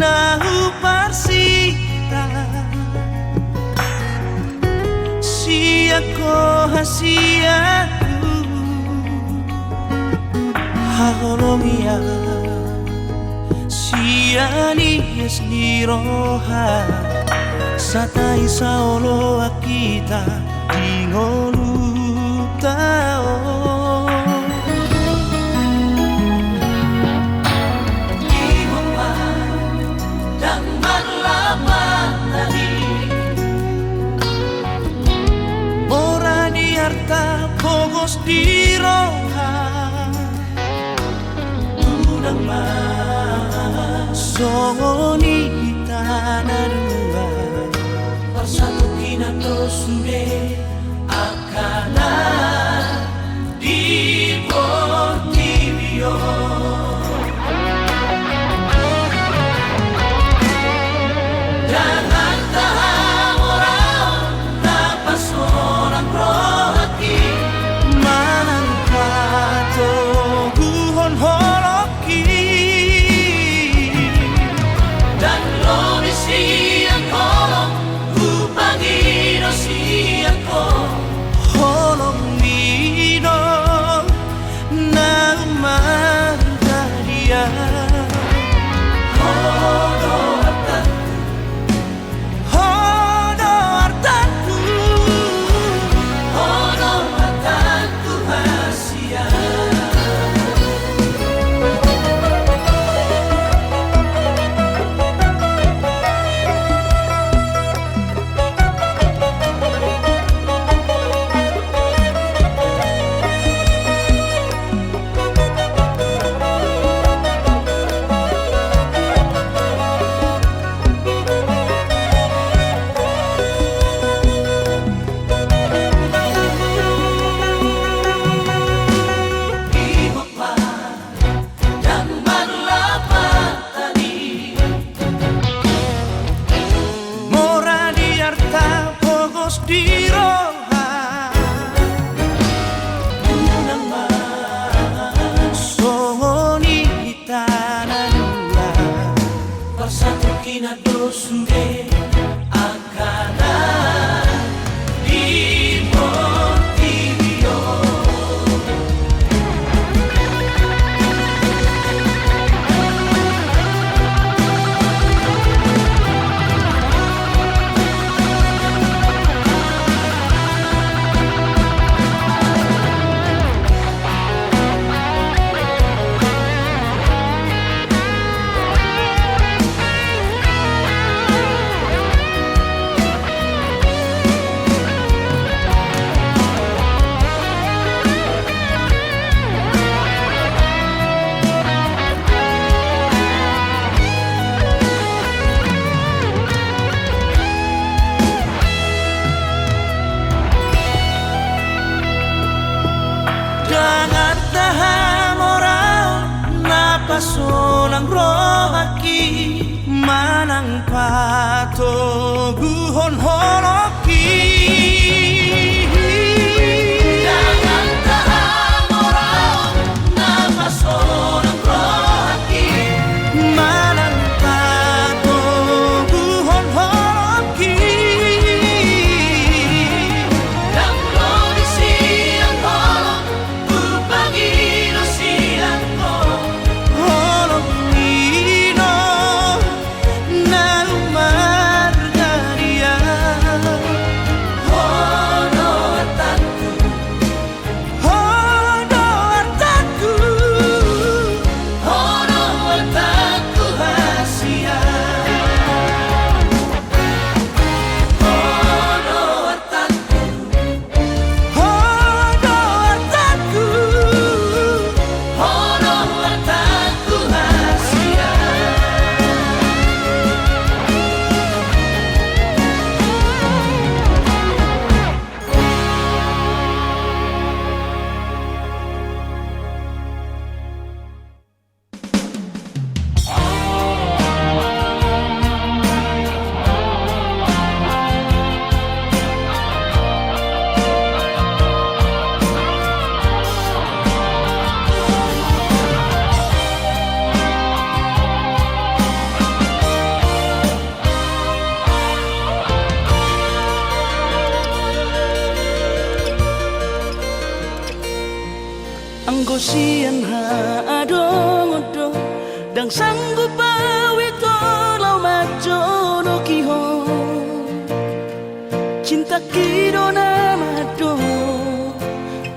Nahu parsita Siako hasiaku Haholomia Siani esniroha Satai saolo akita Dingolu tao Pogos di roha Unang masongoni tanarua Bersatu kinato sude akana di Portivio Jangan tahan orang napas orang rohati di roha Unang masongoni tanarua Bersatu kinado sude akana di Portivio Jangan tahan orang napasolang rohaki Manang pato guhon holoki Jangan tahan orang napasolang rohaki Manang pato guhon holoki Dan kondisi yang holong Upangino siangko holong nino na margaria Sian adong-odong dang sanggup awito lau majono kihon cinta kidona mado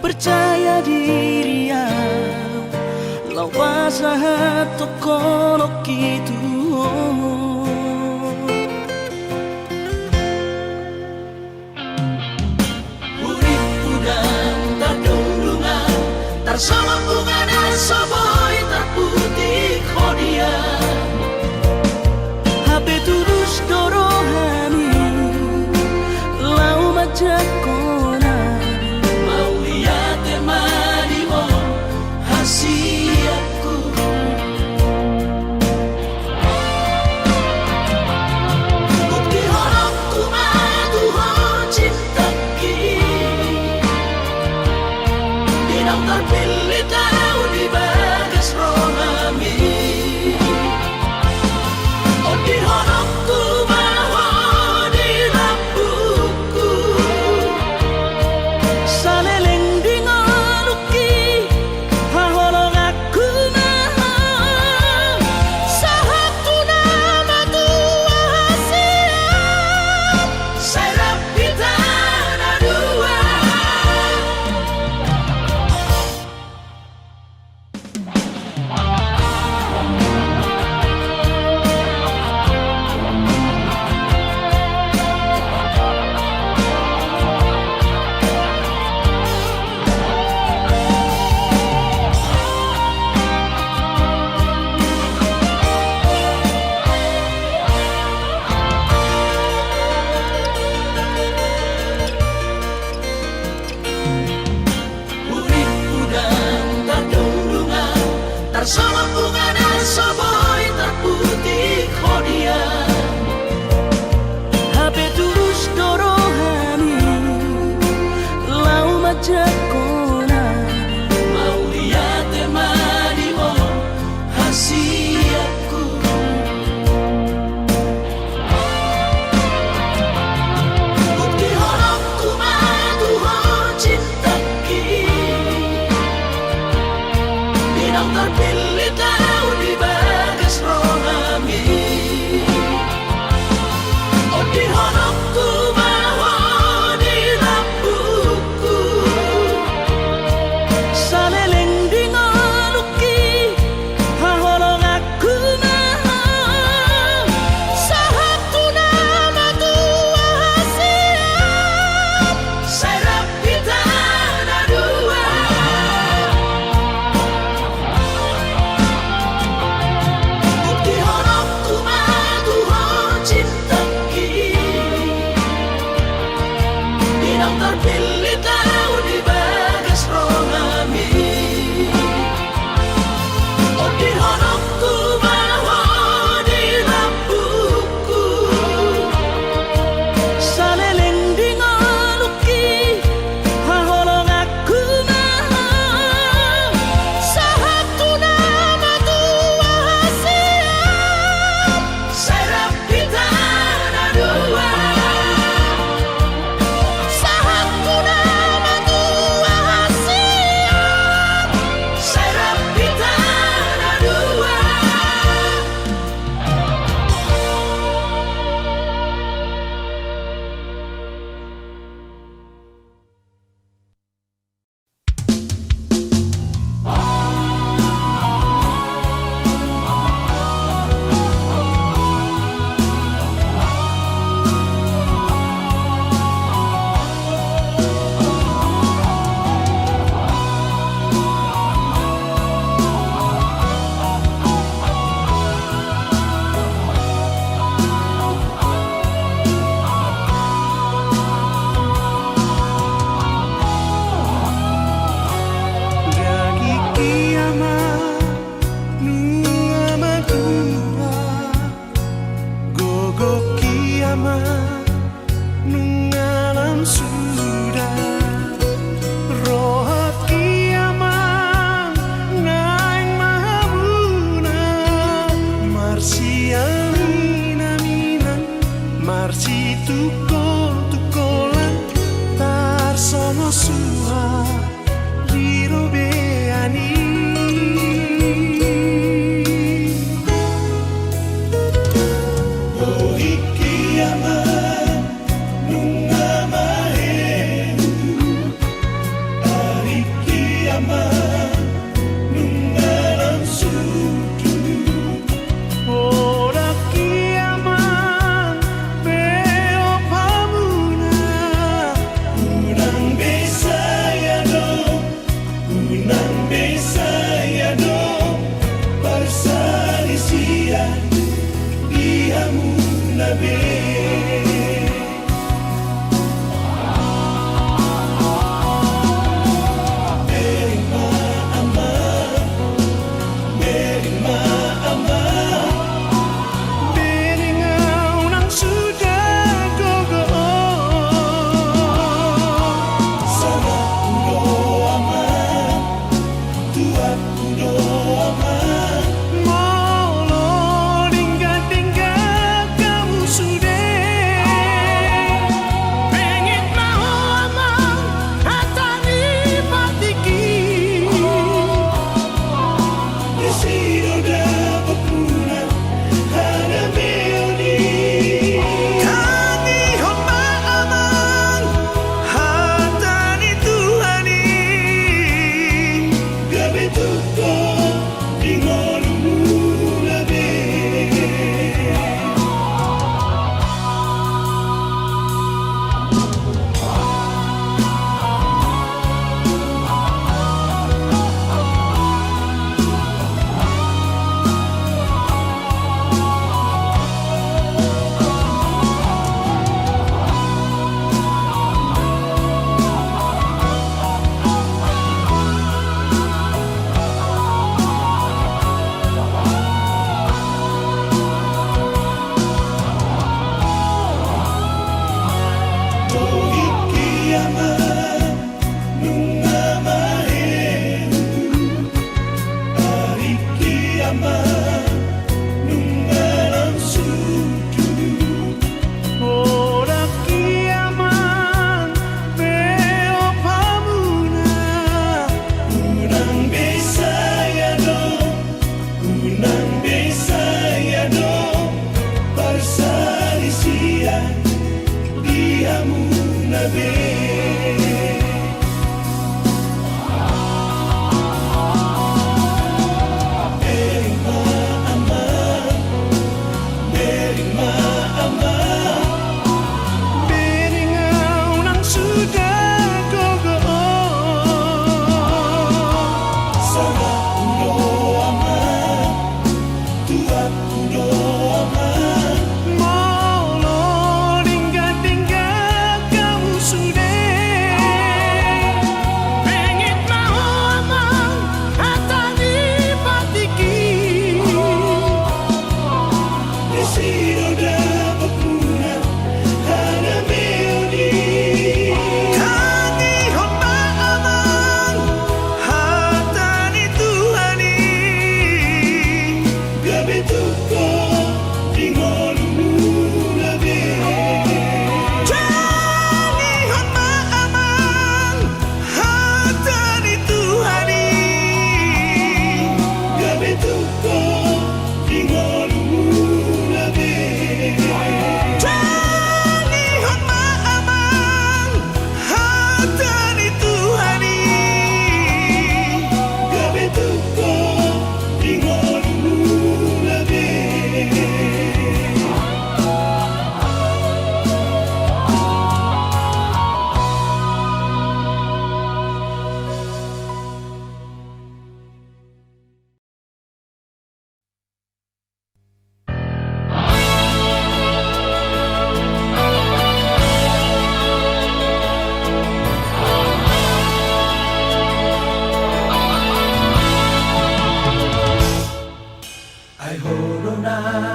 percaya diri ya lau pasahat tokono kitu urip udang tadungdungan tarsama bunga dan soboy terputih kodia HP tulus dorohani lau majak kona mau lihat temani mo hasiatku bukti horokku matuho cinta ki dinang terpilih tahu di bagas rohami oh di horokku maho di lampuku saleleng di ngaluki haholong aku maho sahatu nama tua hasiat serap kita ada dua. Urip udang tadungdungan tarsama bunga dan soboy terputih kodia HP tulus dorohani lau majak kona mau lihat temani mo hasiatku bukti horokku matuho cinta ki dinang terpilih tahu di bagas rohami oh di horokku maho di lampuku saleleng di ngaluki haholong aku maho sahatu nama tua hasiat serap kita ada dua.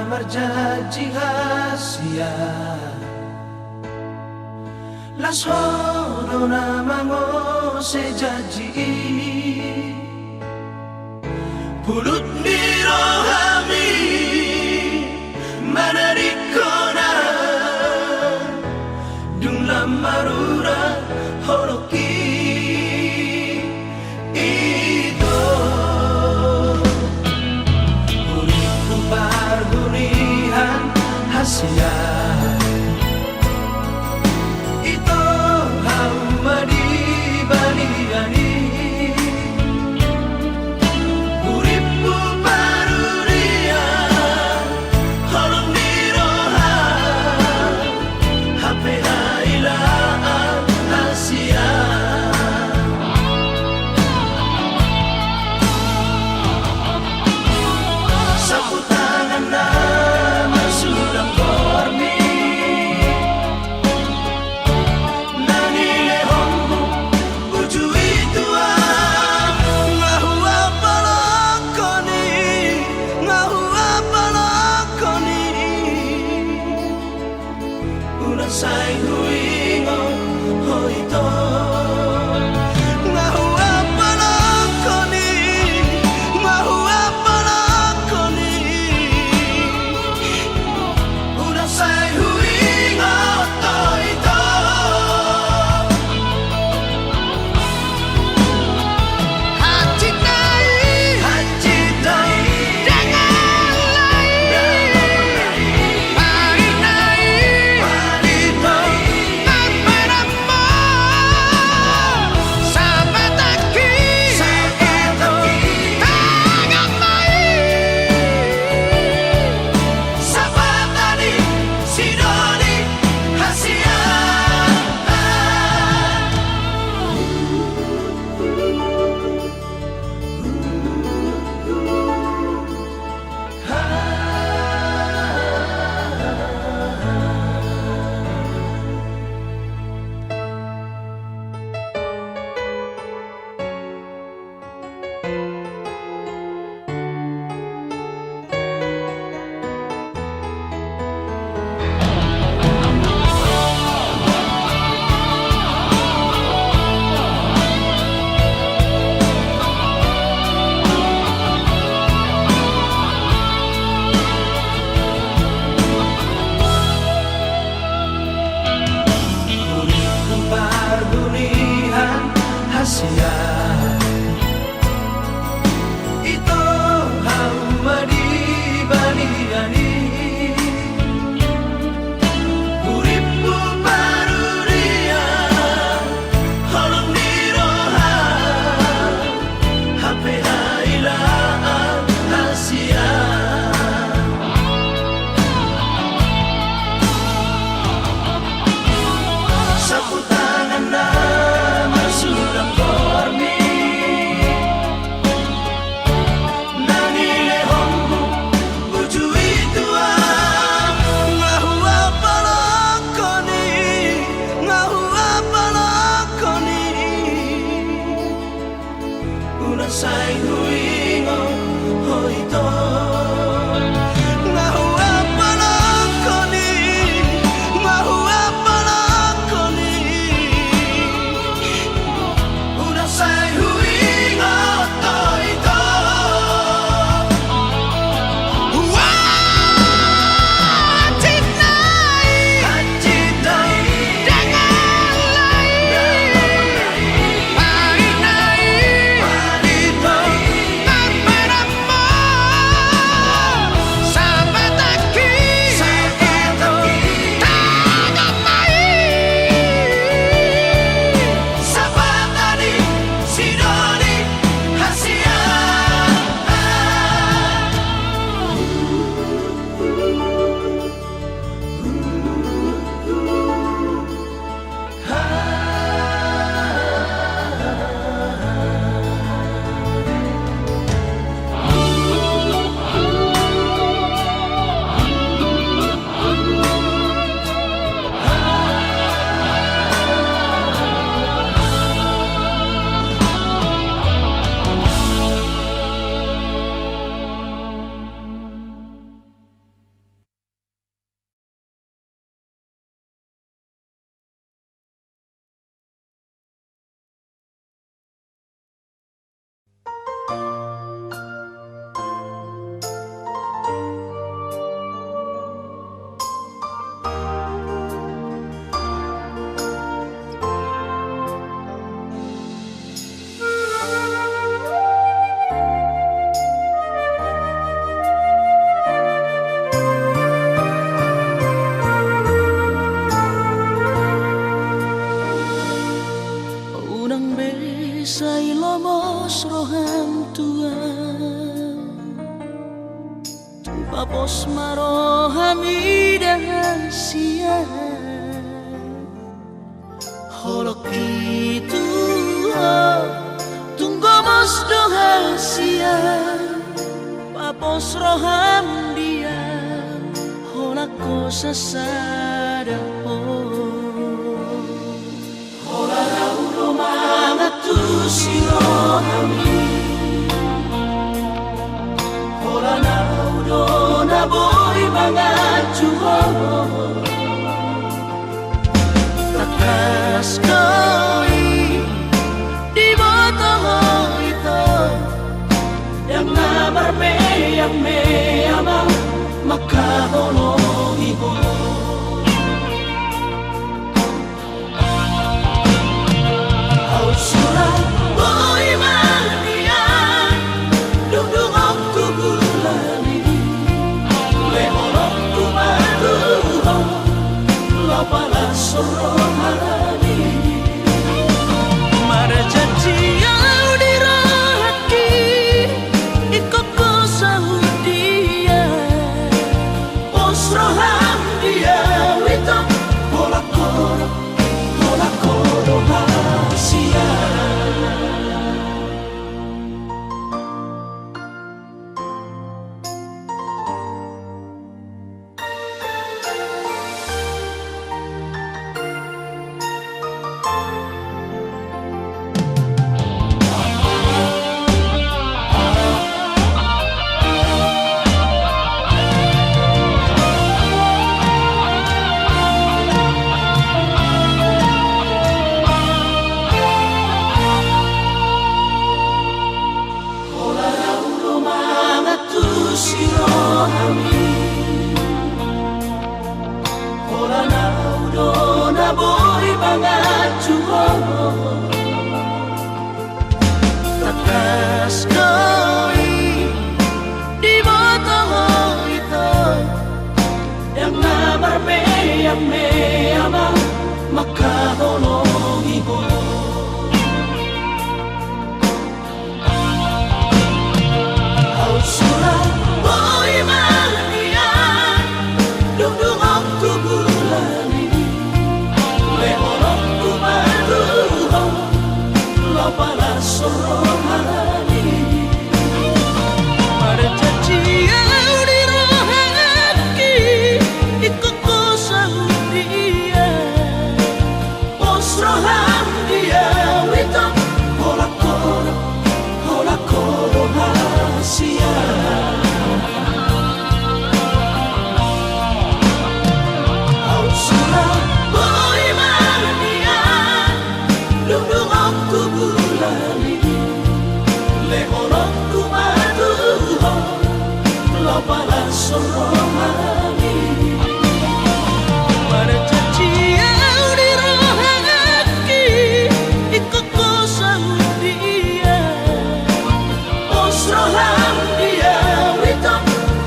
marjadji hasia las horona mango se janji pulut miro hami manarikona dung lamarura horoki Hasia ito hamadi baliani uripku paruria holong diroha hape hailaan Hasia sapu tangan sudah Papos marohamidahan siya Holok itu tunggu mos doha siya Papos roham dia Holak ko sasada Hola raudo mga tusi rohami Hola naudo na boy mga chuho Takas koi di boto ito Yang namar me yang me ama makahologi ko Au surat boy mania Dudung aku gulani Lehorok ku maduho Lapala sorohani Marjanji yang dirahaki Ikoko saudia Osroham dia Wito Hola koro hasia Hola naudo na boy mga chuho Takas koi di boto ito Yang namar me yang me ama makahologi ko Au surat boy mania Dudung aku gulani Lehorok ku maduho Lapala sorohani Marjanji yang dirahaki Ikoko saudia Osroham dia Wito Hola koro hasia Surat boy mania Dudung aku gulani Lehorok ku maduho Lapala sorohani Marjanji yang dirahaki Ikoko saudia Osroham dia Wito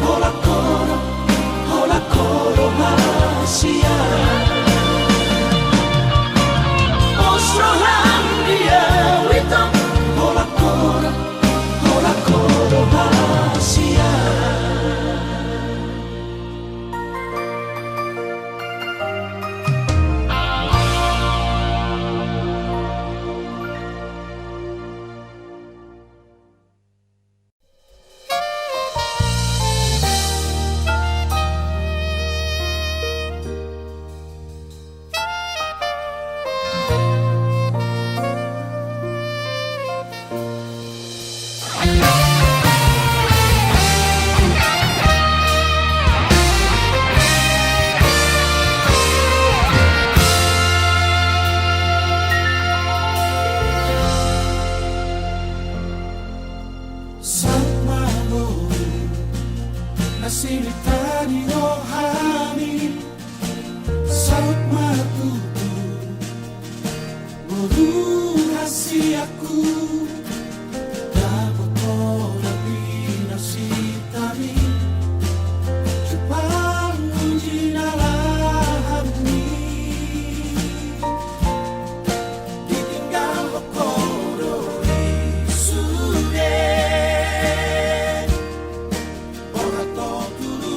Hola koro hasia Osroham dia Wito Hola koro hasia Nasilitani rohani Saut matutu Muru hasiaku Dapat ora binasitami Jepang jinalahami Ditinggal okoro isude Ora to tulu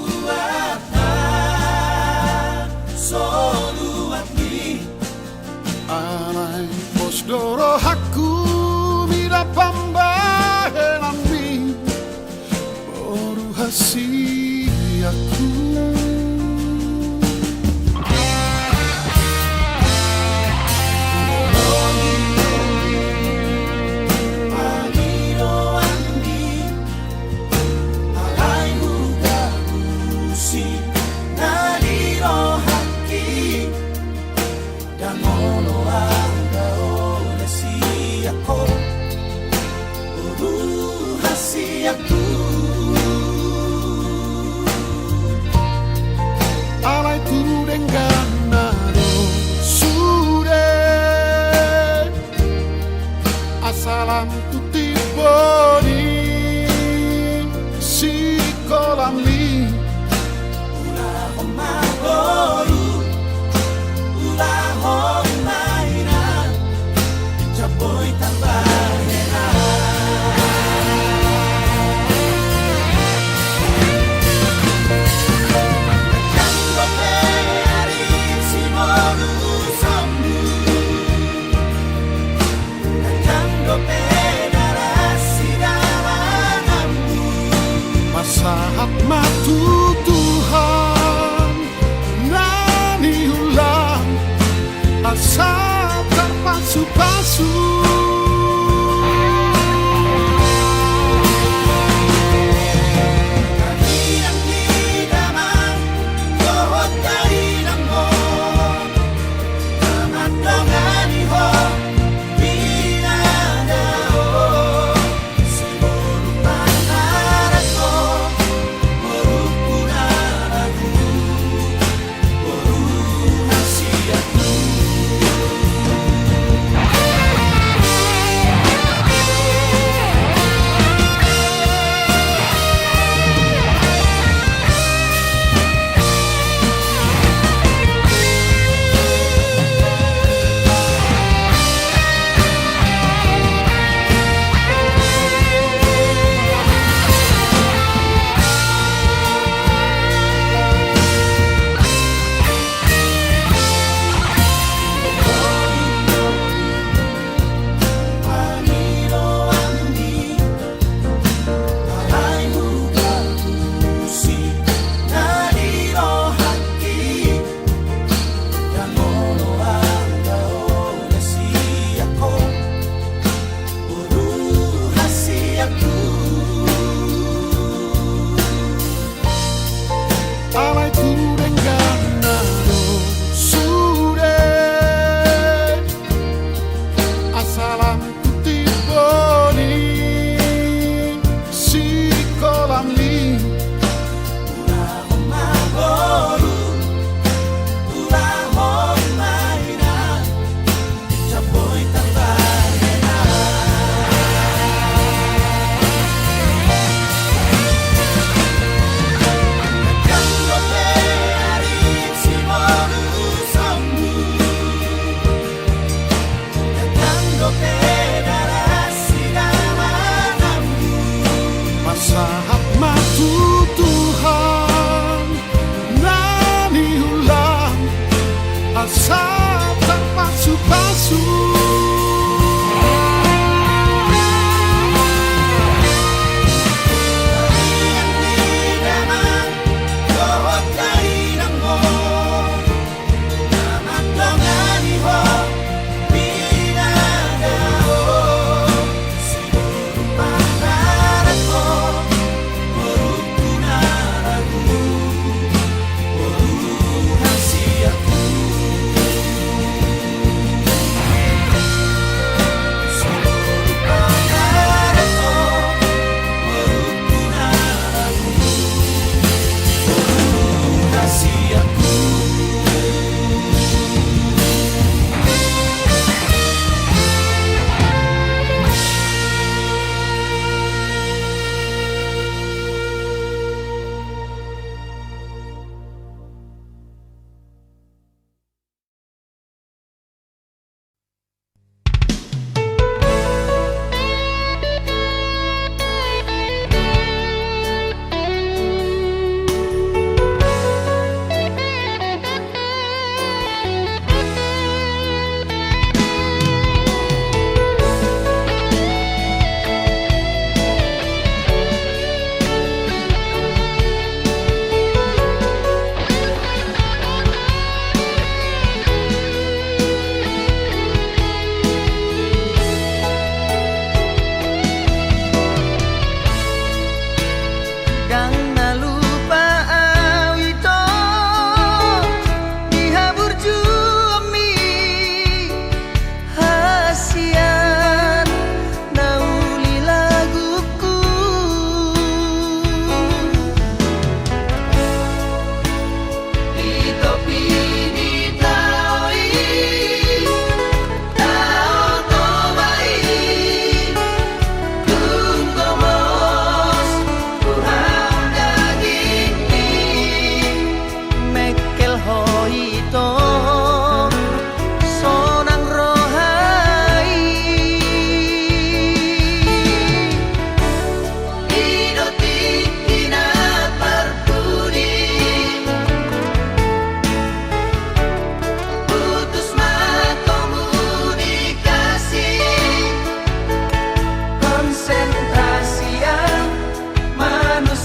rahasiaku. Alay tu denganado sure asalam tu tiboni si kolami Ulah magoru, ulah mainan, capoy tambahena. Saat matu Tuhan nani ulang asa terpasu-pasu. Alay tu denganado sure asalam tu tiboni si kolami Ulah magoru, ulah mainan, capoy tambahena. saat matu Tuhan nani ulang asa terpasu-pasu.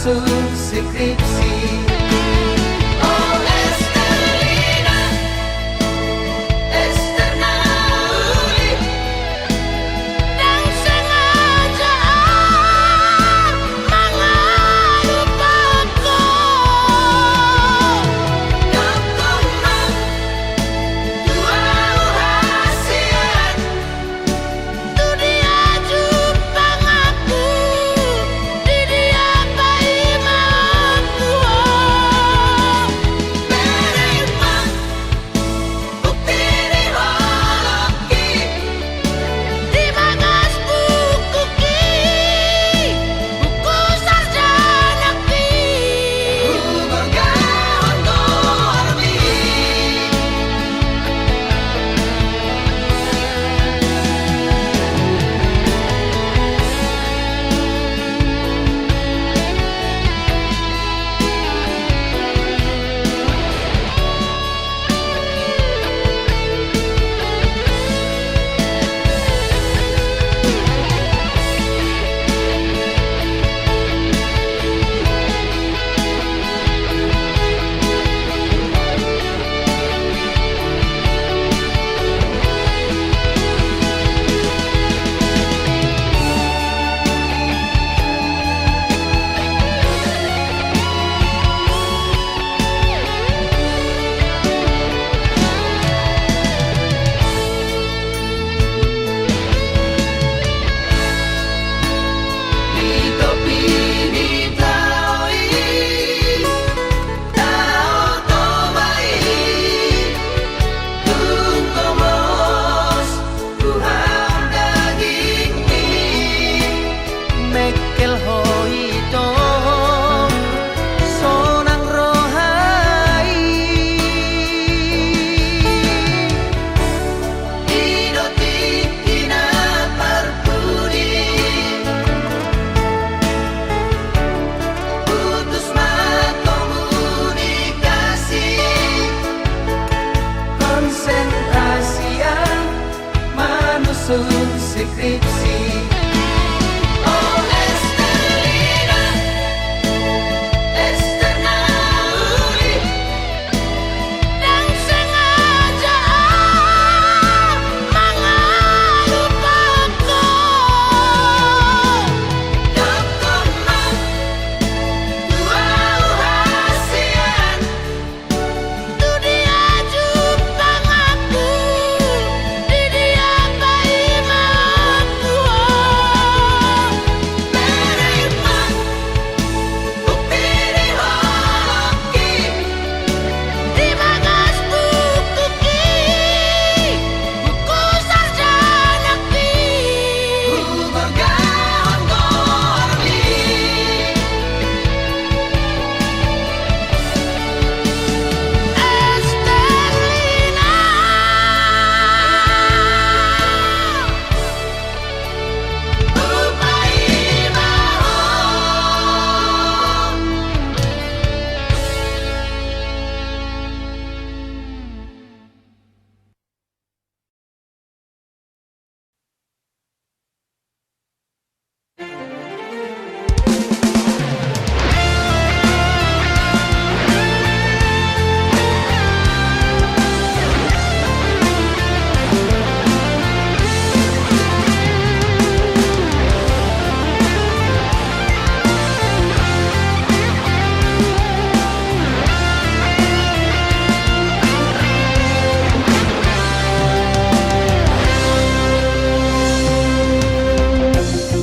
manusun skripsi. Oh Estelina, Esternauli, Dan sengaja mengelupaku. Dokumen dua hasian. Tu dia jupang aku, di dia bayi mauku. Menerima bukti di holoki. Di bagas buku ki, buku sarjana ki. Bergahun gormi. Di topi di taoi, tao tobai, tungkomos Tuhan daging mi, mekel hoi dong, sonang rohai, idoti kina parpudi. Putus komunikasi, konsentrasi yang manusun skripsi. Oh Estelina, Esternauli, Dan sengaja mengelupaku. dokumen dua hasian. Tu dia jupang aku, di dia bayi mauku. Menerima bukti di holoki. Di bagas buku ki, buku sarjana ki. Bergahun gormi. Estelina, Upai mahon.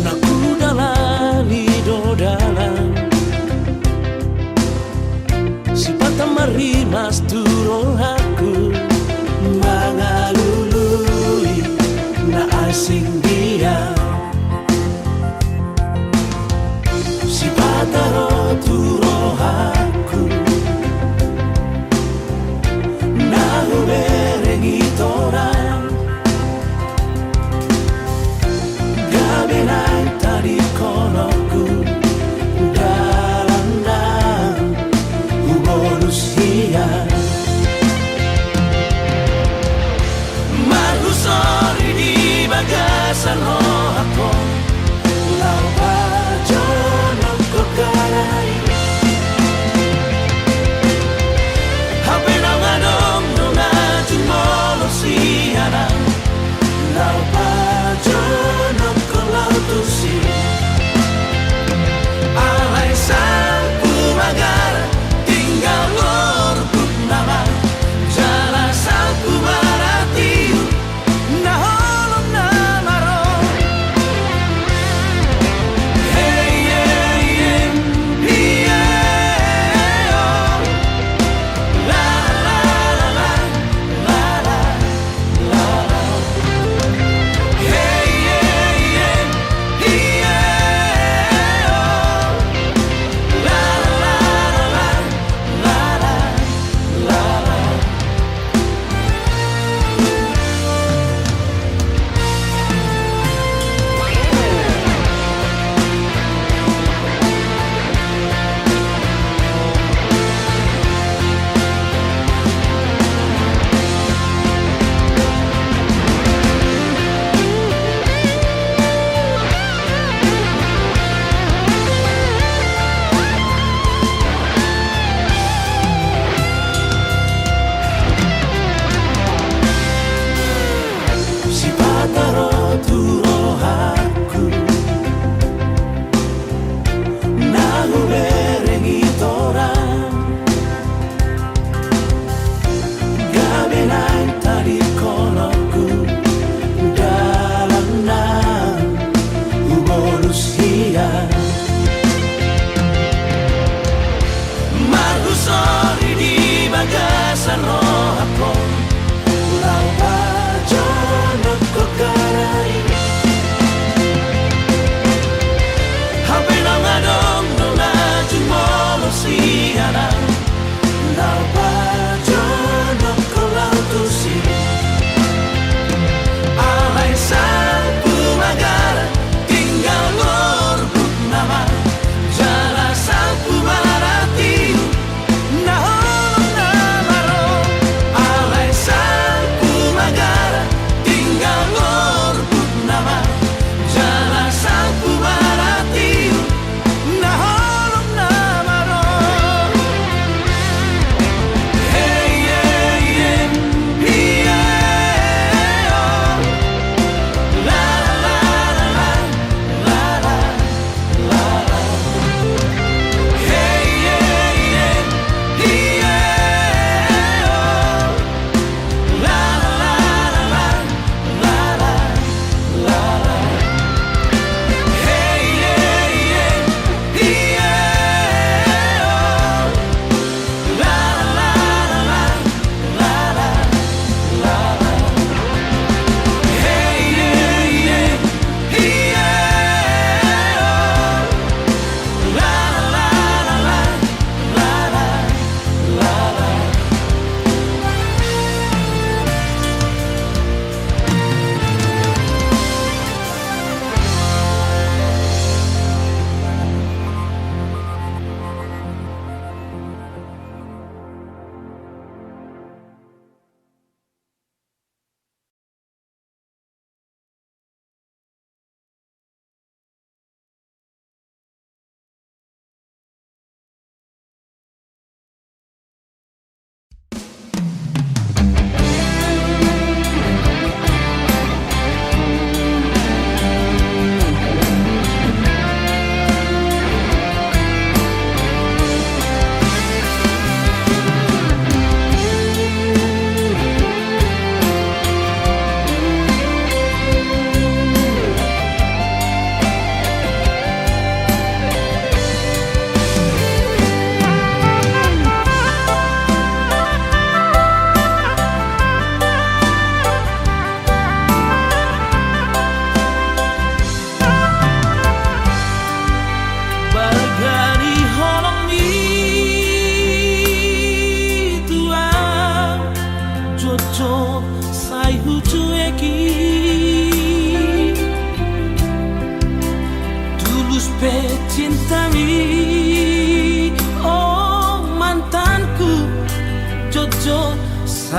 Nakudalani dodalan si patamarimas turun aku mangalului na asing dia si pataro turo aku na ubereng itoran gabenay tadi konoku dalam ubolusia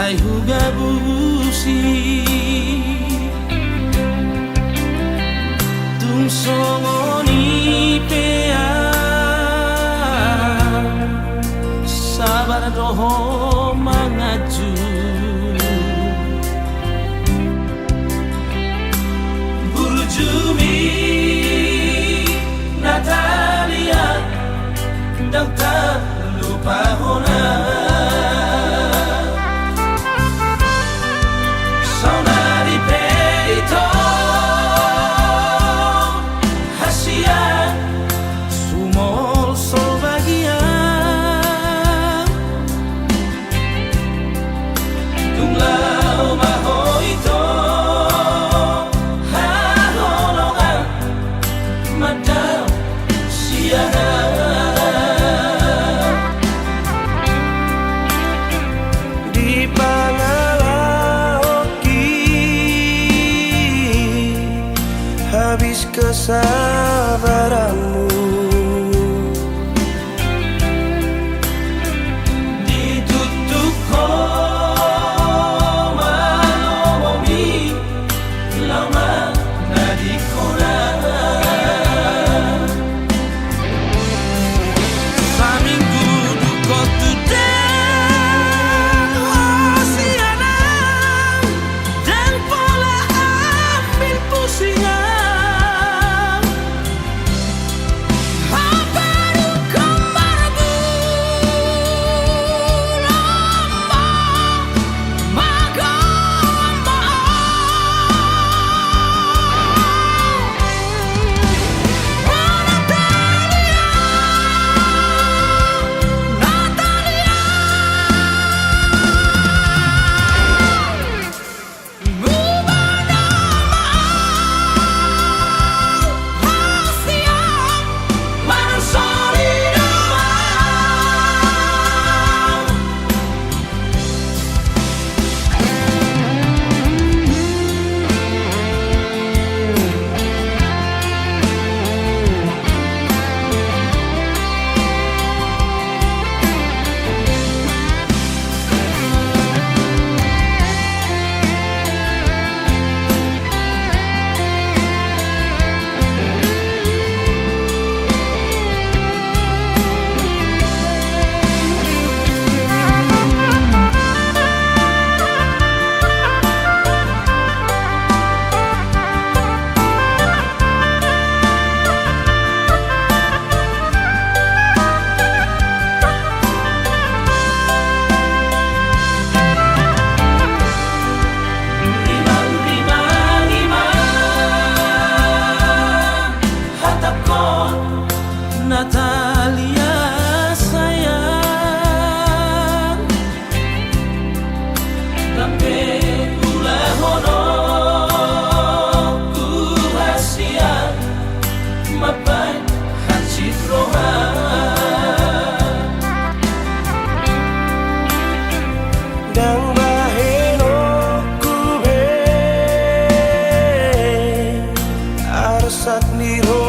sai huga busi tung songoni pea sabar roho mangaju Burjumi Natalia dan tak lupa hona saudari Peito Hasia sumol solbagia tunglau mahoito haholongan madam siana habis kesabaranmu ditutup koma lomomi lama nadikona saminggu dukot dan wasiana dan pola ambil pusingan Natalia sayang tapi ulah hono ku rahasia mapai hacit roha dan baheno ku be arsat niro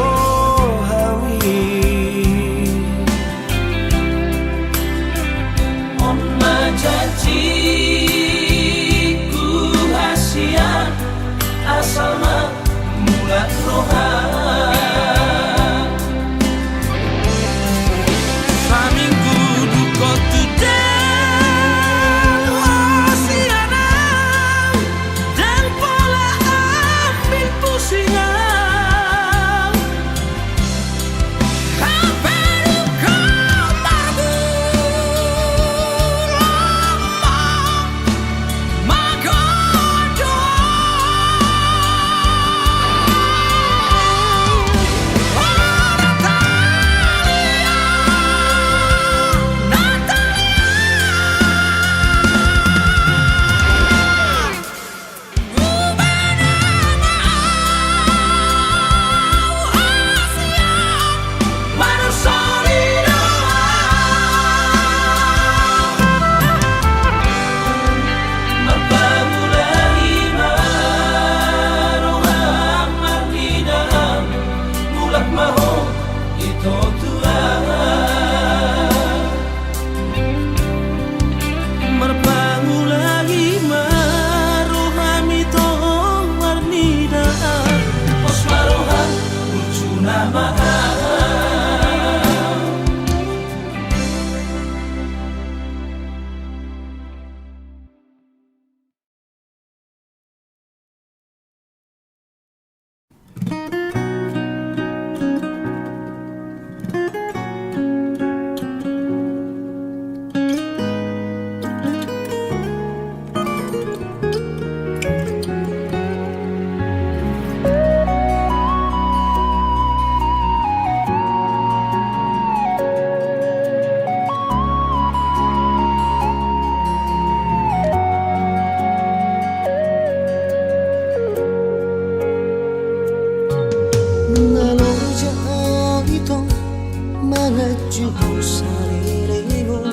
salilimo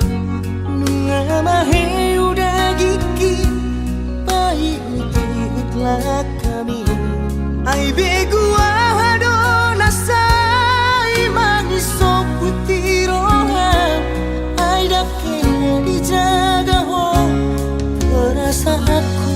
nunga mahe udah gigi baik utlah kami ai begu ado nasai manis so putih roham ai dake dijaga ho perasaanku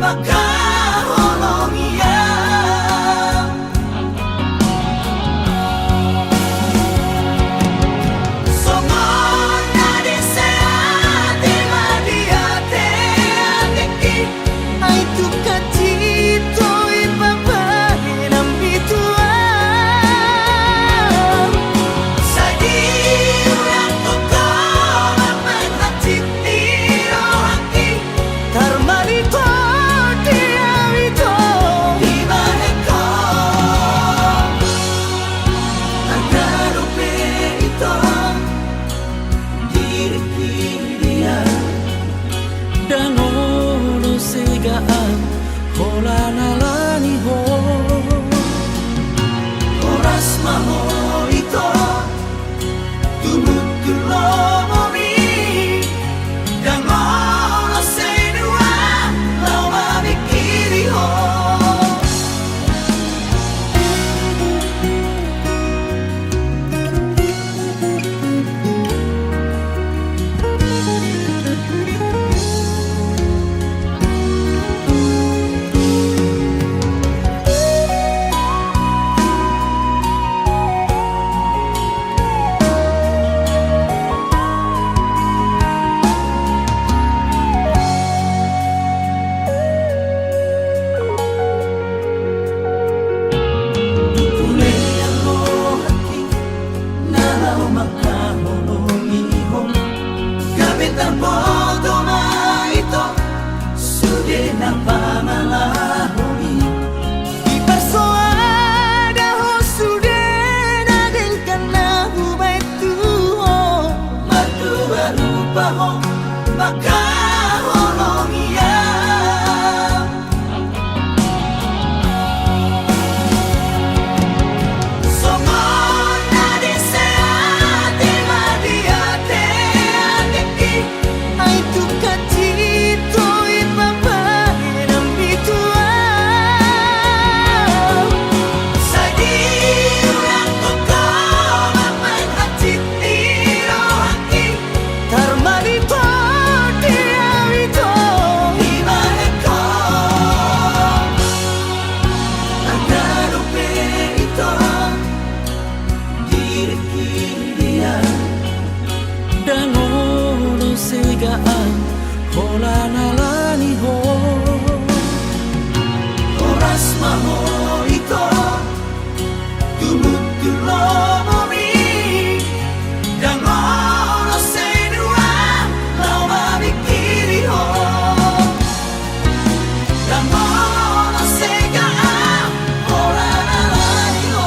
Maka holongia Somona deseate madiate adeki ai tu kacito ipapahe nambitua Sadi ulang tukar menghati tirohaki Karmalito hola nalani ho Oras maho ito Tumut tulomo mi Dangono senua Lau mamikiri ho Maka holongia Somona deseate madiate adeki ai tu kacito ipapahe nambitua Sadi ulang tukar menghati tirohaki Karmalito dangono segaan hola nalani ho Oras maho ito Tumut tulomo mi Dangono senua Lau mamikiri ho Dangono segaan Hola nalani ho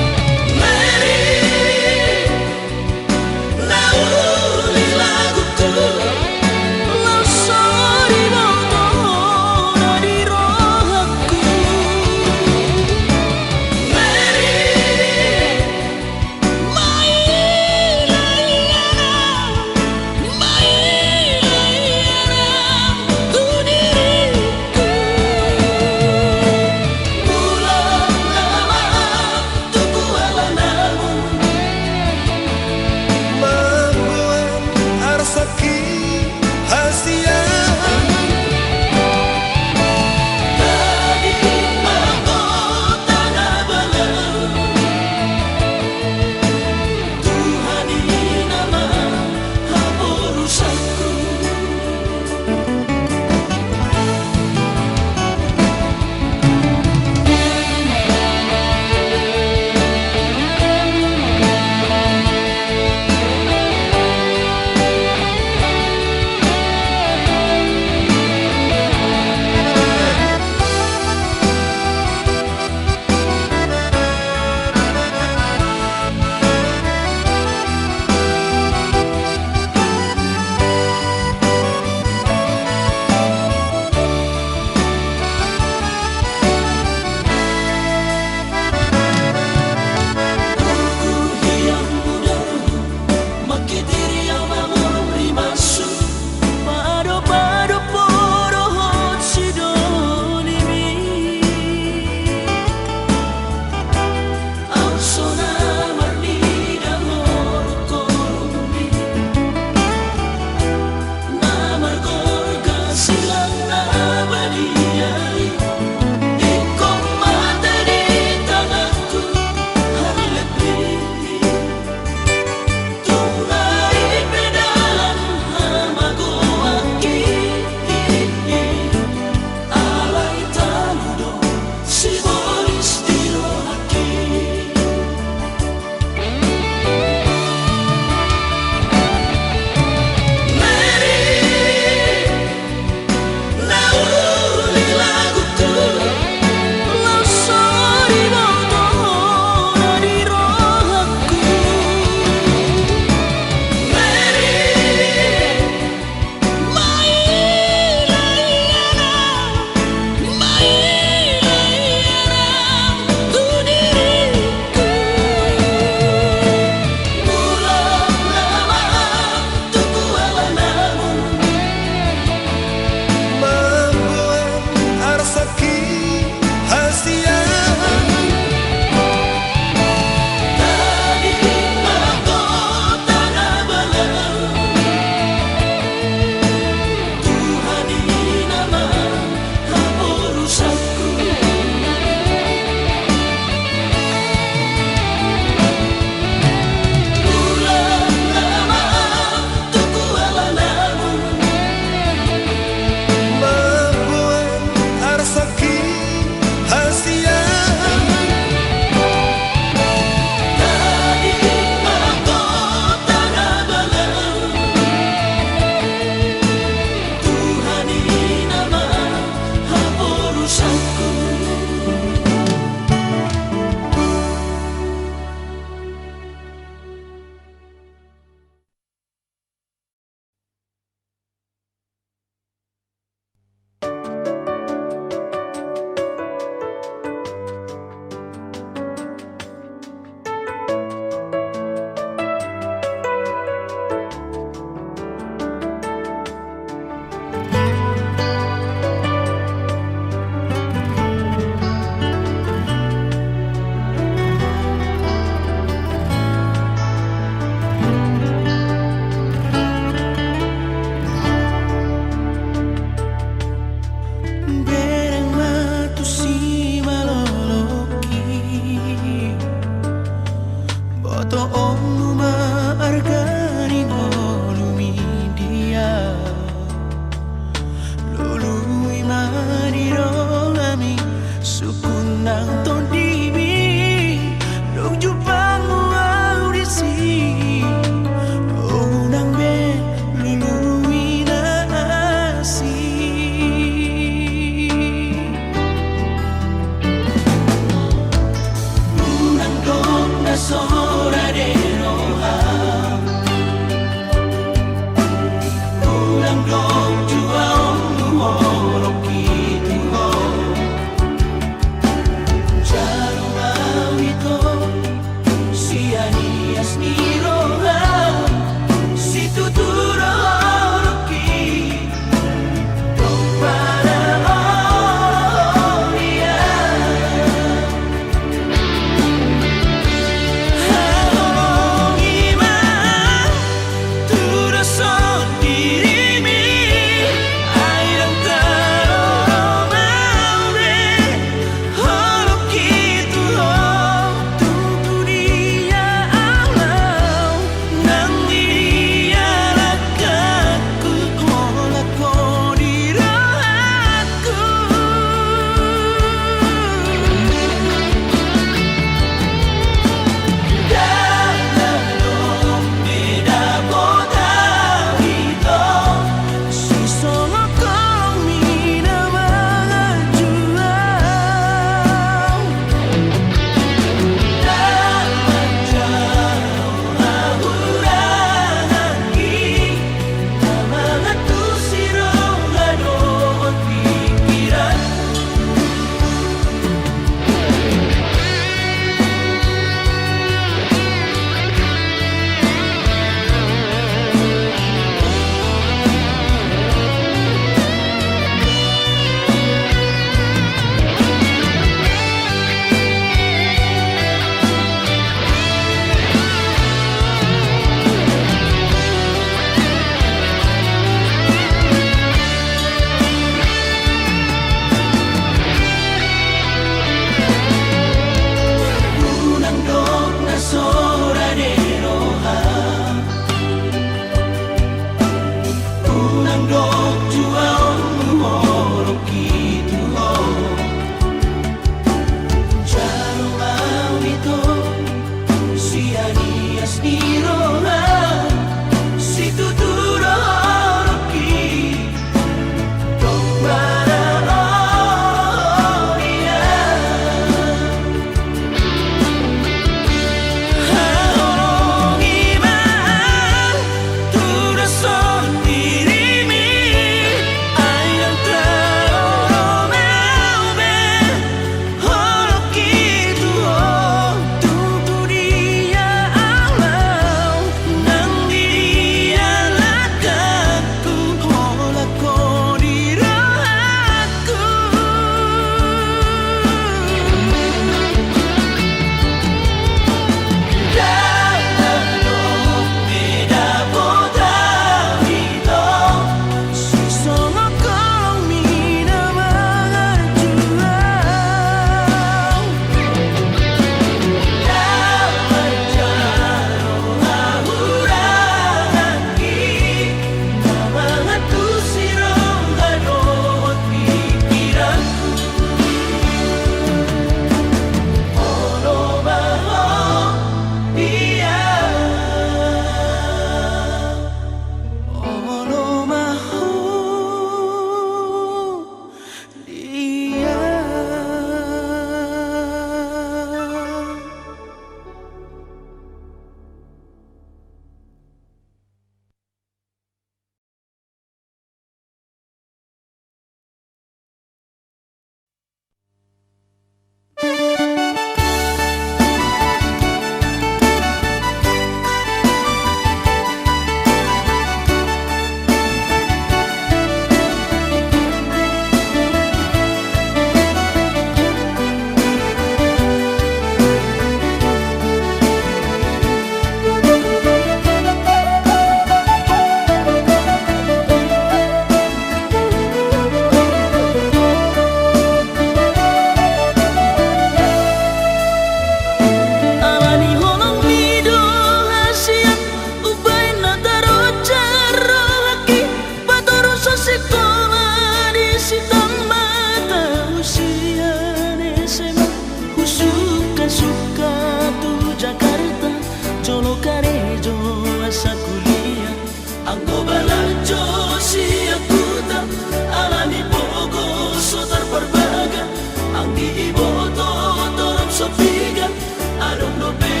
iboto torang sopigan adong dobe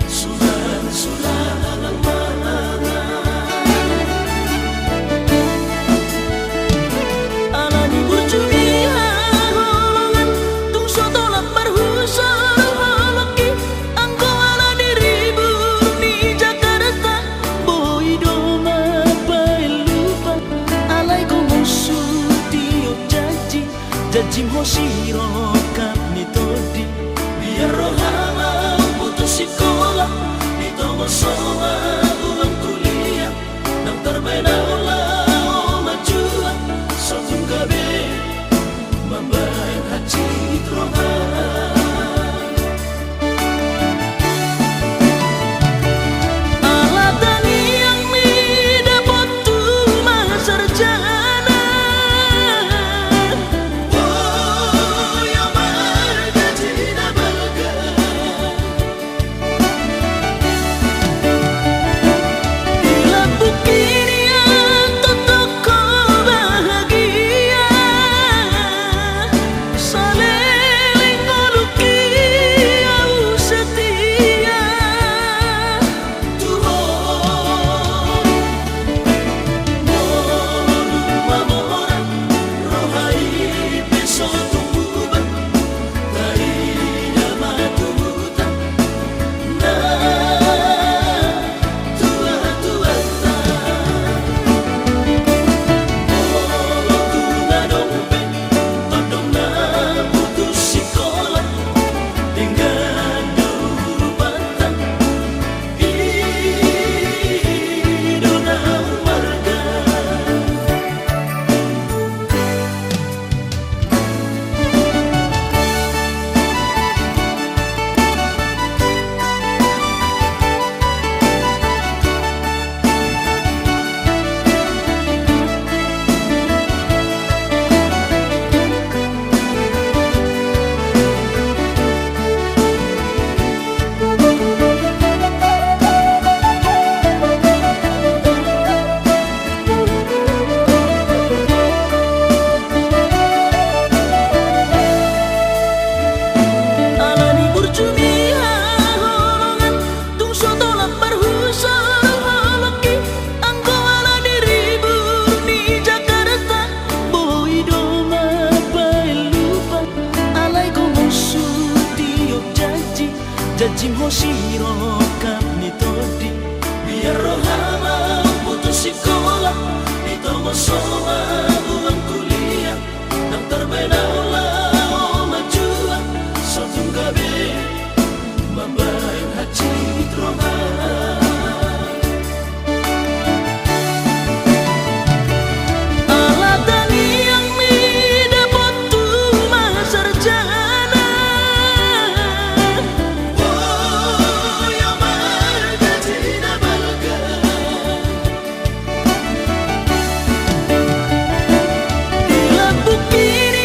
sulan ang mga alani burjumiha holongan tung soto lambar husar halaki angko ala diribur di Jakarta boy doma lupa alay ko musuh tiok janji hosiro kap nitodi biar rohama putus sekolah itu masawa ulang kuliah nang terbena ulah majua satu gabe membayar haji troha alatani yang mi dapat tu sarjana janji hosiro kap nitodi biar rohama putus sekolah itu masawa ulang kuliah nang terbena ulah majua satu gabe membayar haji troha Bukit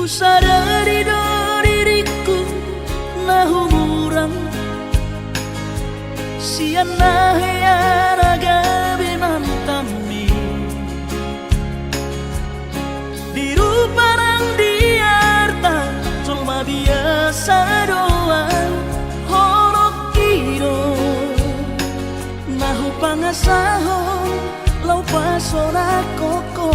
sadari do diriku nahu murang siana heara gabinantami biru parang diarta cuma biasa doang horok kiro nahu pangasahon lau pasora koko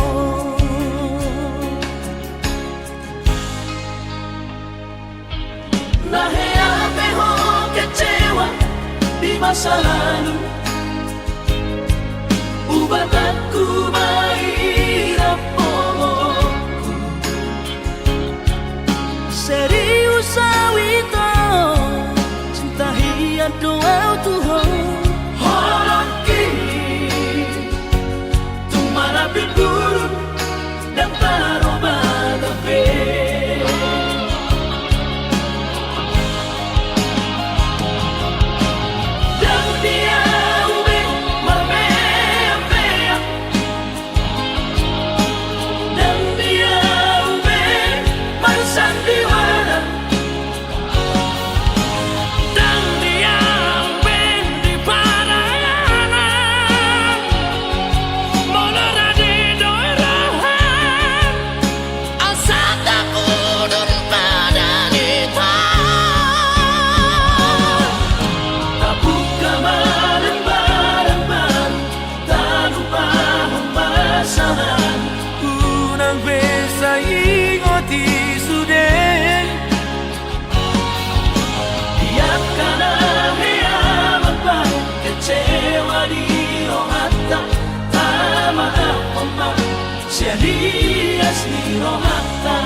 nahe ape ho kecewa di masa lalu ubat aku mahirap pomoku serius awito cinta hiat doa Tuhan holoki tumara bidurun dan taroba gabe Serias ni rohata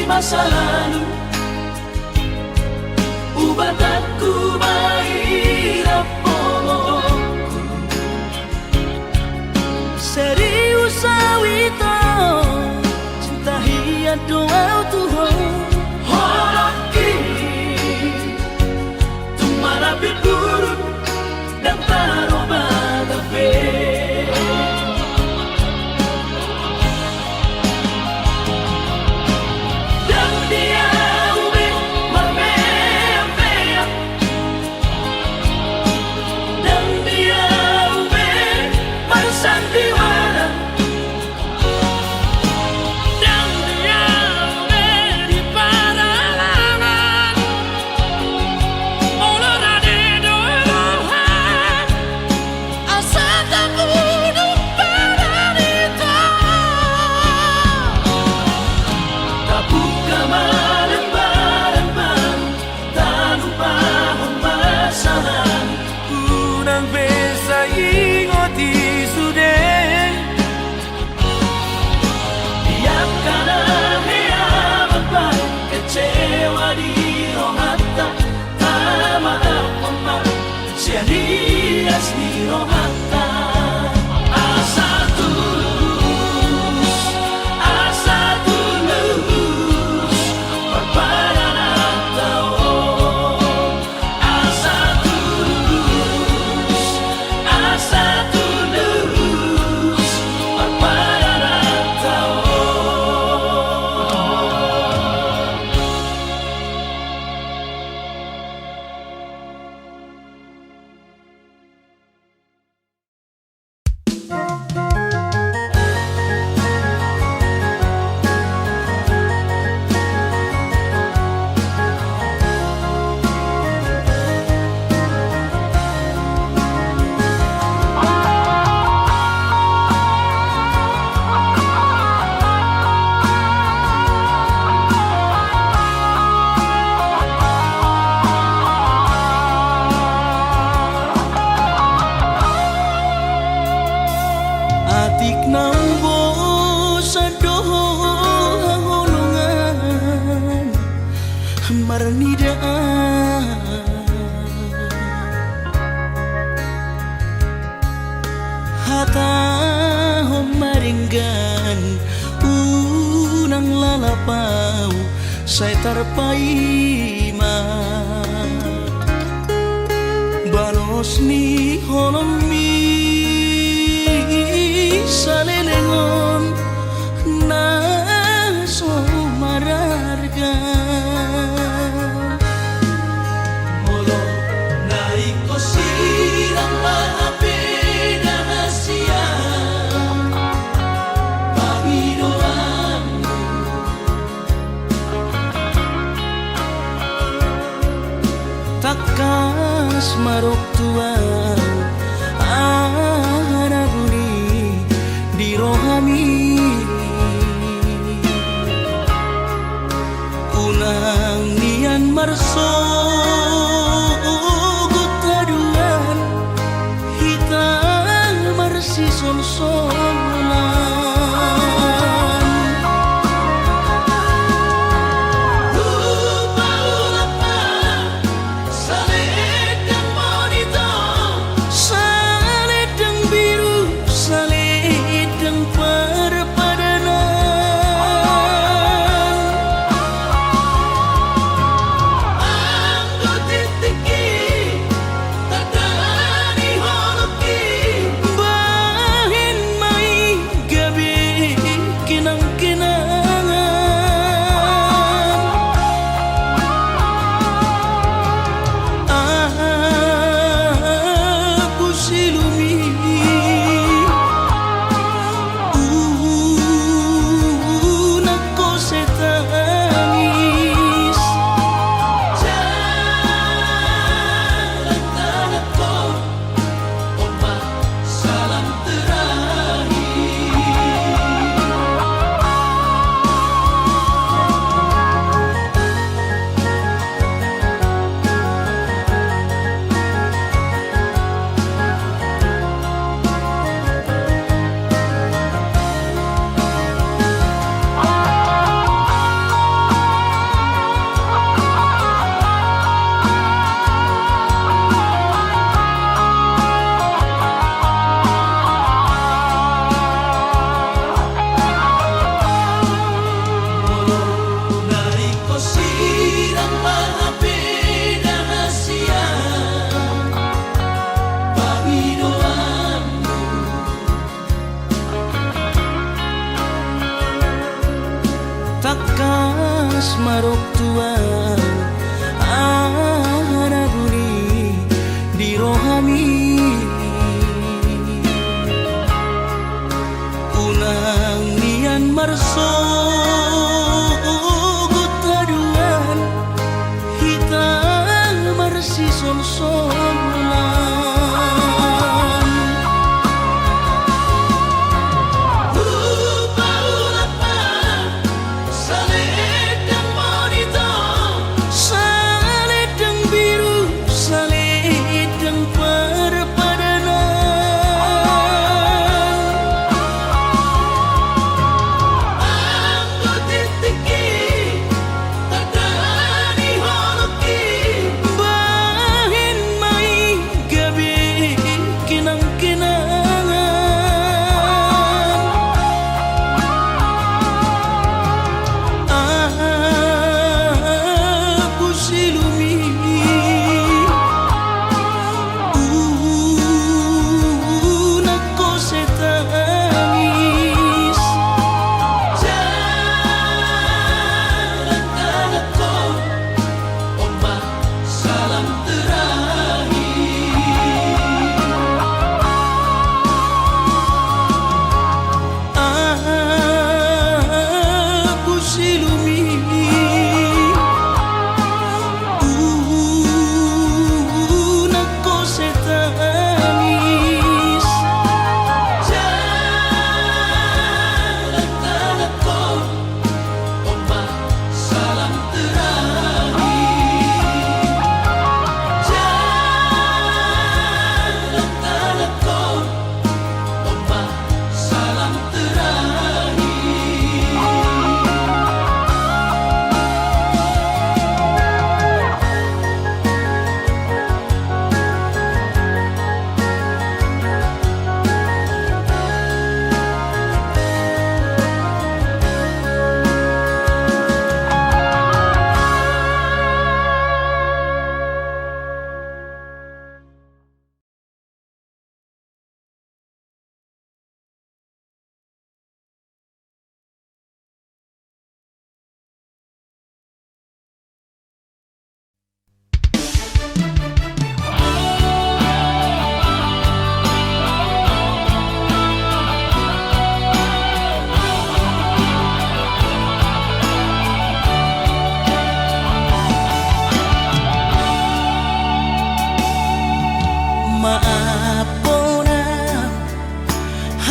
masa lalu ubat aku mahirap pomoku serius awito cinta hiat doa Tuhan holoki tumara bidurun dan taroba gabe Serias ni rohata asa tulus berpadangan tao asa tulus berpadangan tao atik nang bo sa doho parnidaan hata homaringgan unang lalapau say tarpaima balos ni holong mi salelengon na so mararga molo nai ko sirang maapi na siya Panginoon takas marok tuan arabuni di rohami unang nian marso gutaduan hitam marsi sol-solan takas marok tuan arabuni di rohami unang nian marso gutaduan hitam marsi sol-solan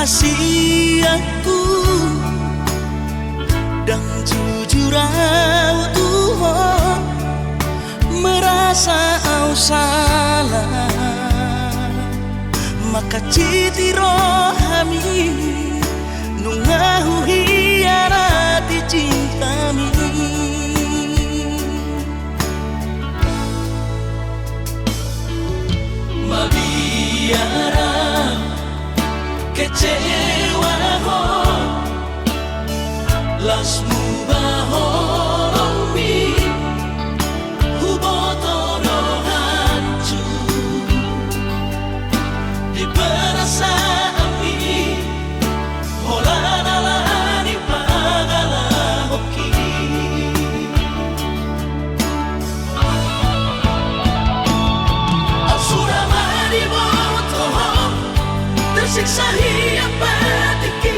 kasih aku dan jujur au Tuhan merasa au salah maka citi rohami nungahu hiarati cintami mabiara kecewa ho lasmu bahorongmi hubotono hancur di perasaan ini holanalani pagala hoki asura mari botoho tersiksa hiap batiki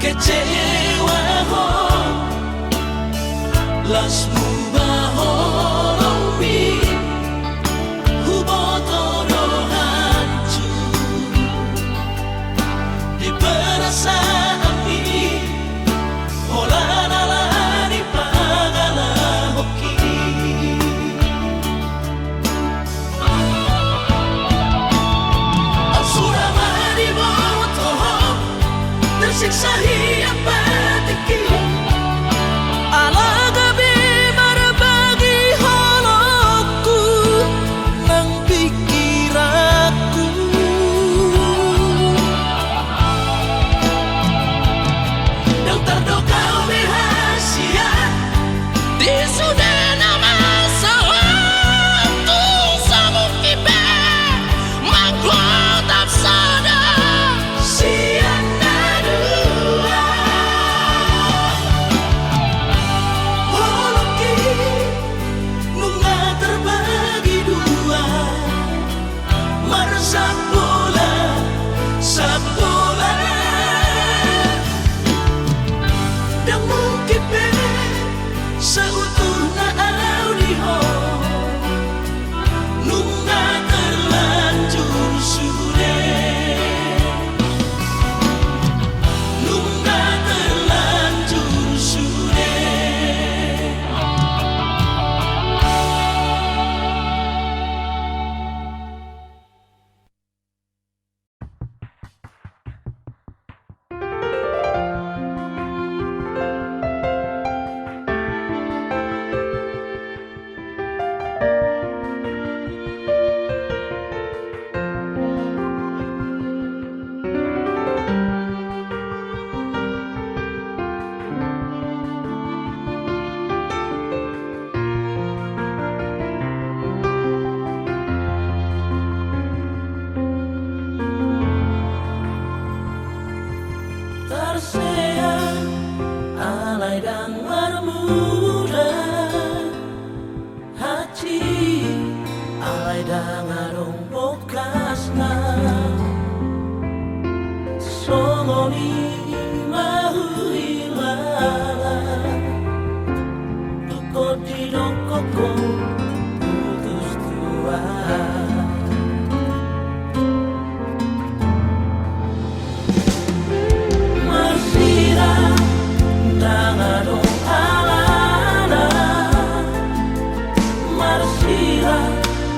kecewa ho lasmu bahorongmi hubotono hancur di perasaan ini holanalani pagala hoki asura mari botoho tersiksa hiap batiki alagabi marbagi holoku nang pikiraku dan terdokau rahasia di sudana masa waktu samuk kipe mangkotap sadar siana dua holoki nunga terbagi dua marsak bola sabola dan mungkin seutuhnya audio nunga terlanjur sudah nunga terlanjur sudah terseang alay dan marmuda hati alay dan arung bokasna songoni mahu ilala tukot di dokoko putus tua Marsira,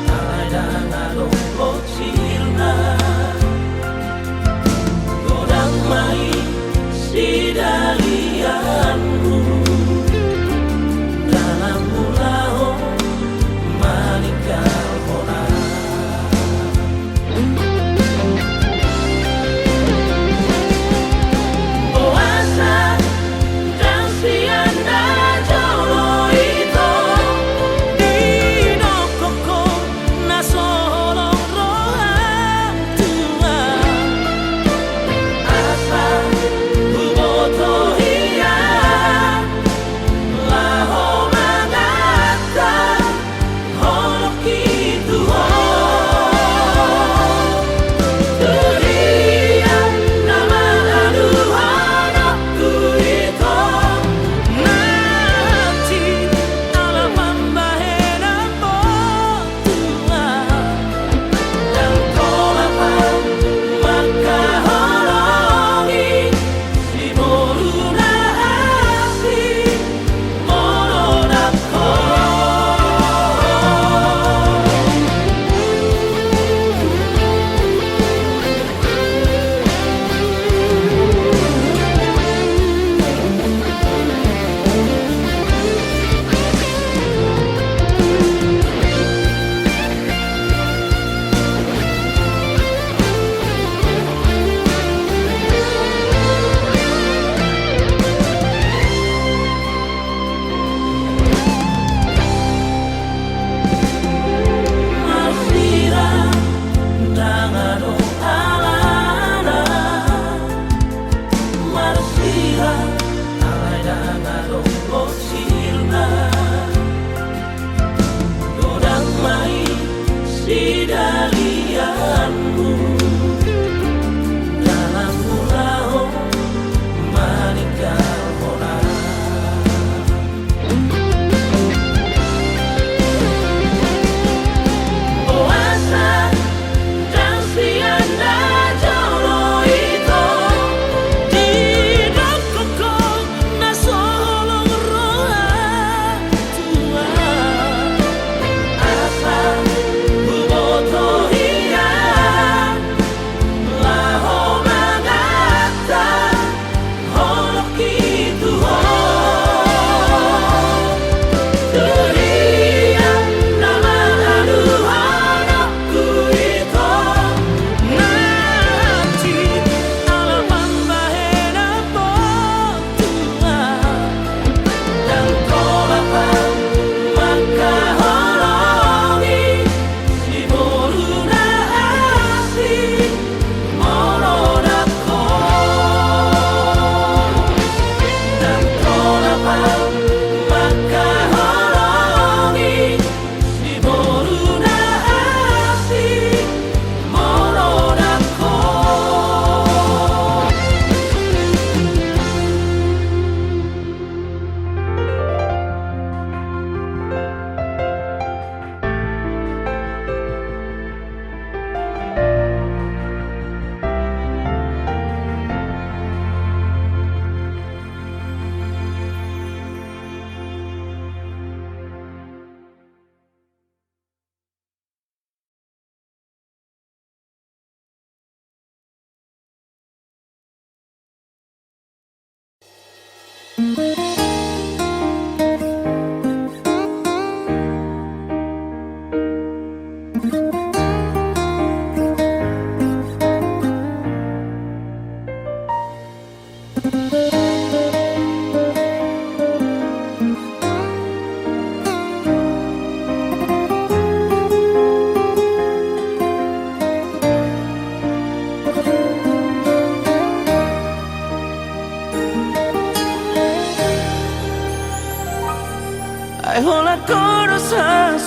alay dan arung bocil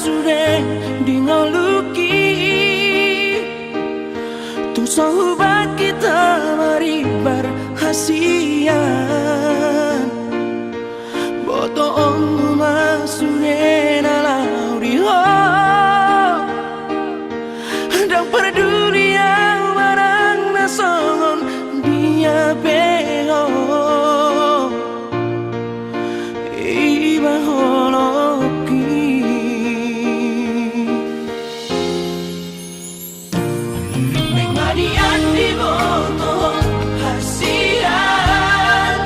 sudah dingoluki tung sahabat kita mari berhasian boto om masude nalau diho dan perdulia barang nasongon dia beho iba holoki mengadian di boto hasian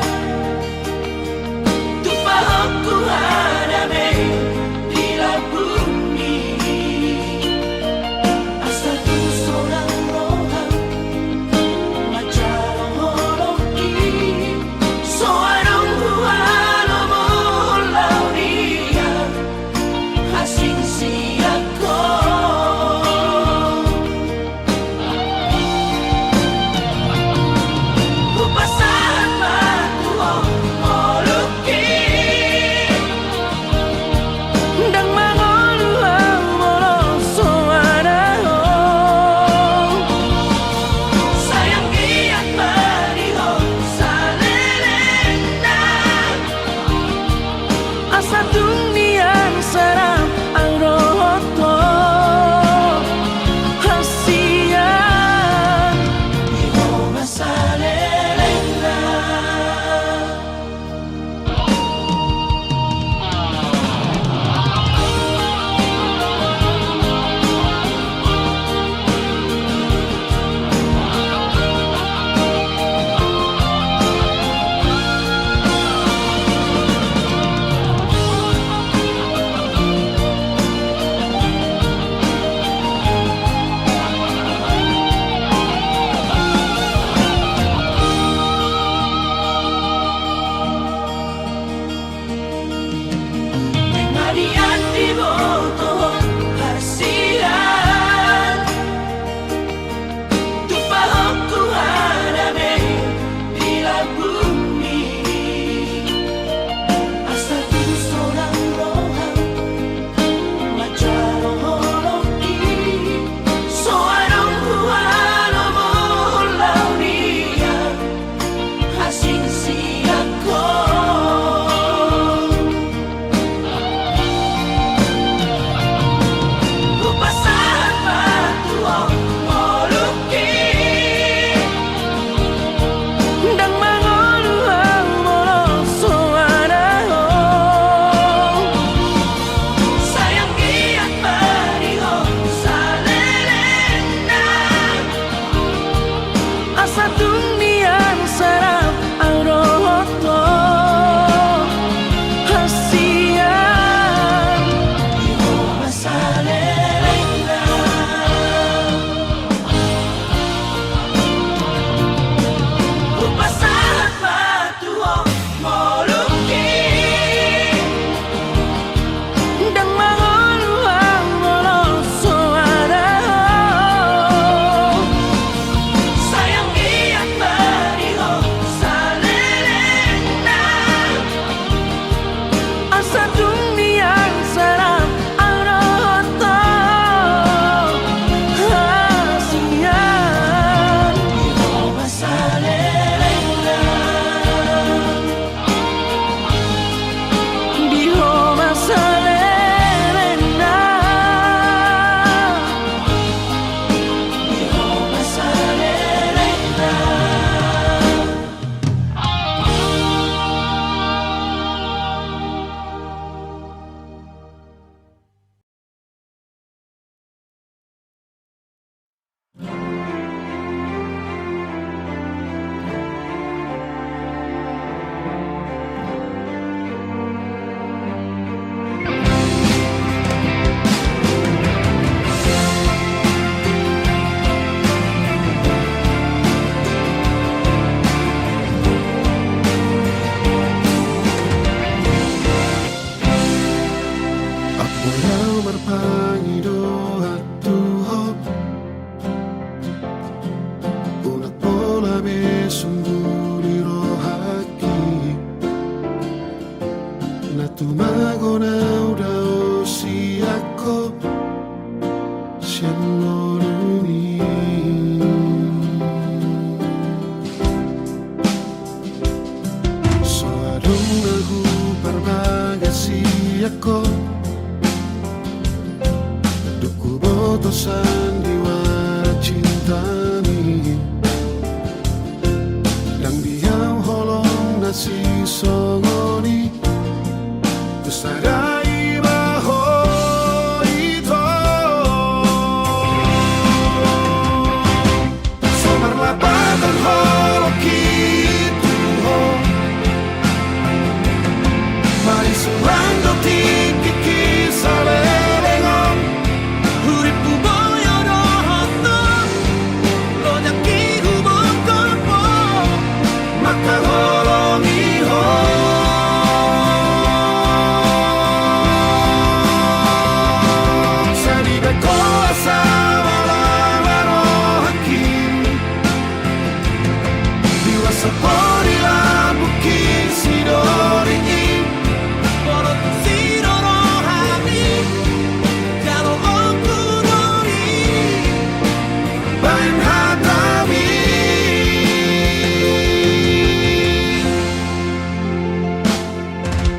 Bain hatami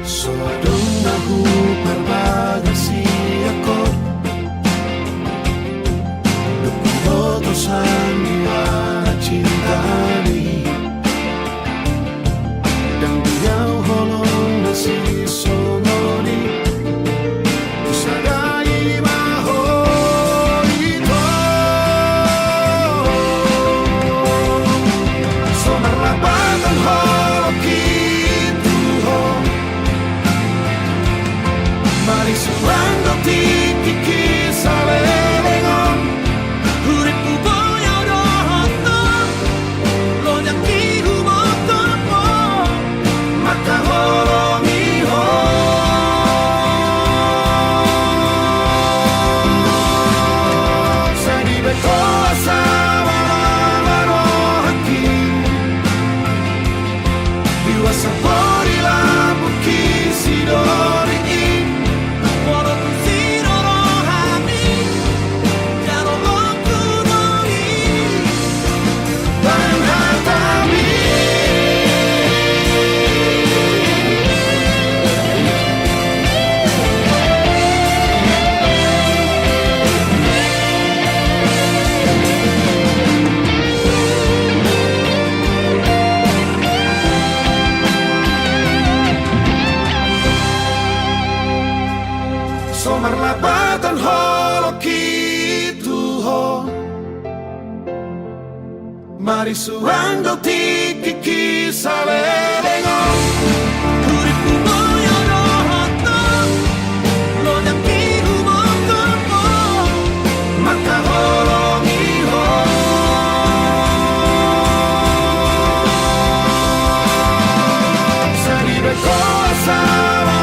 Soadong nahu perbagasi ako Keputusan dia cinta ni Dan dia holong nasi songoni Sadai maho ito Somarlapatan hoki Tuhan Mari surando tiki kisale lengon Uripku boyo roto lo nyaki humoto po Maka holongi ho Sadi beko asawa waro haki Iwa sapori la buki sidori Woro kusiro rohami Jaro loku doi Bain hatami Somarlapatan holoki Tuhan Mari surando tiki kisale lengon Uripku boyo roto lo nyaki humoto po Maka holongi ho Sadi beko asawa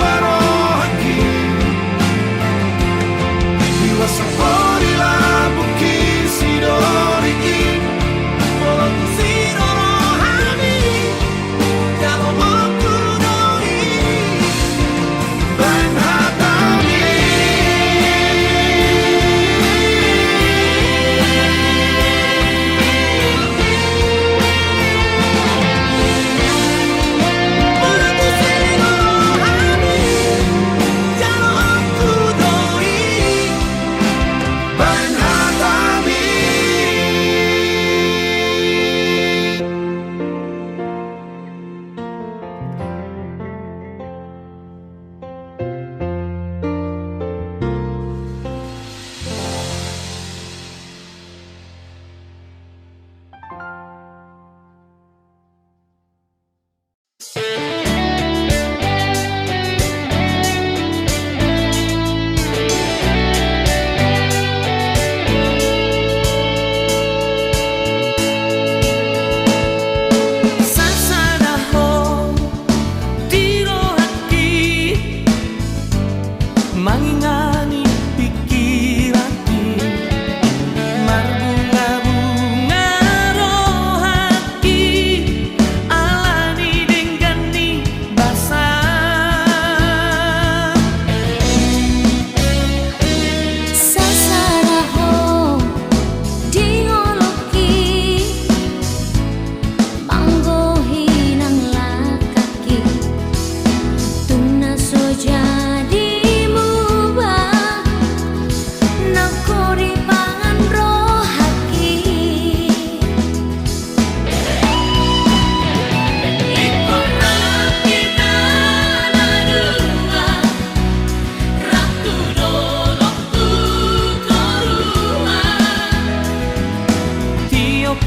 waro haki Iwa sapori la buki sidori Woro kusiro rohami Jaro loku doi Bain hatami Woro kusiro rohami Jaro loku doi Bain hatami Sasana ho tiro hati mangingani pikiranku marbunga-bunga rohati alani denggani basah Sasaraho dioloki manggohinang lakaki tuna soja dimubah nakori pangan rohaki ikorapina nadua ratu dolokku korua tiup